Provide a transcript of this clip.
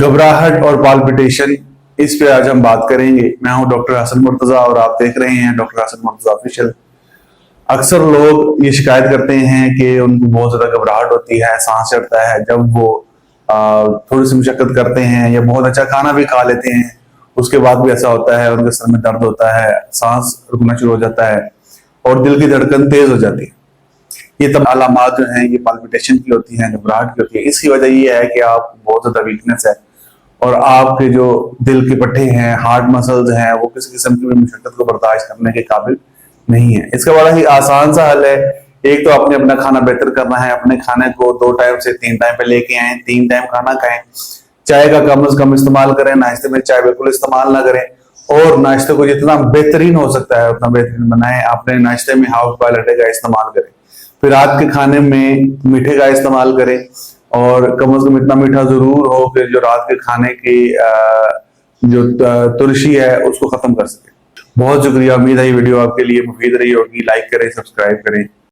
घबराहट और पाल्पिटेशन, इस पे आज हम बात करेंगे। मैं हूं डॉक्टर हसन मुर्तजा और आप देख रहे हैं डॉक्टर हसन मुर्तजा ऑफिशियल। अक्सर लोग ये शिकायत करते हैं कि उनको बहुत ज्यादा घबराहट होती है, सांस चढ़ता है जब वो थोड़ी सी मशक्कत करते हैं या बहुत अच्छा खाना भी खा लेते हैं, उसके बाद भी ऐसा होता है, उनके सर में दर्द होता है, सांस रुकना शुरू हो जाता है और दिल की धड़कन तेज हो जाती है। ये तब अलामात जो हैं ये पाल्पिटेशन की होती हैं, घबराहट की होती है। इसकी वजह ये है कि आप बहुत ज्यादा वीकनेस है और आपके जो दिल के पट्टे हैं, हार्ट मसल्स हैं, वो किसी किस्म की भी मुशक्कत को बर्दाश्त करने के काबिल नहीं है। इसका बड़ा ही आसान सा हल है। एक तो आपने अपना खाना बेहतर करना है, अपने खाने को 2 टाइम से 3 टाइम पे लेके आए, 3 टाइम खाना खाएं, चाय का कम से कम इस्तेमाल करें, नाश्ते में चाय बिल्कुल इस्तेमाल ना करें और नाश्ते को जितना बेहतरीन हो सकता है उतना बेहतरीन बनाएं। अपने नाश्ते में हाफ बॉइल अंडे का इस्तेमाल करें, फिर रात के खाने में मीठे का इस्तेमाल करें और कम से कम इतना मीठा जरूर हो कि जो रात के खाने की जो तुरशी है उसको खत्म कर सके। बहुत शुक्रिया, उम्मीद है ये वीडियो आपके लिए मुफीद रही होगी। लाइक करें, सब्सक्राइब करें।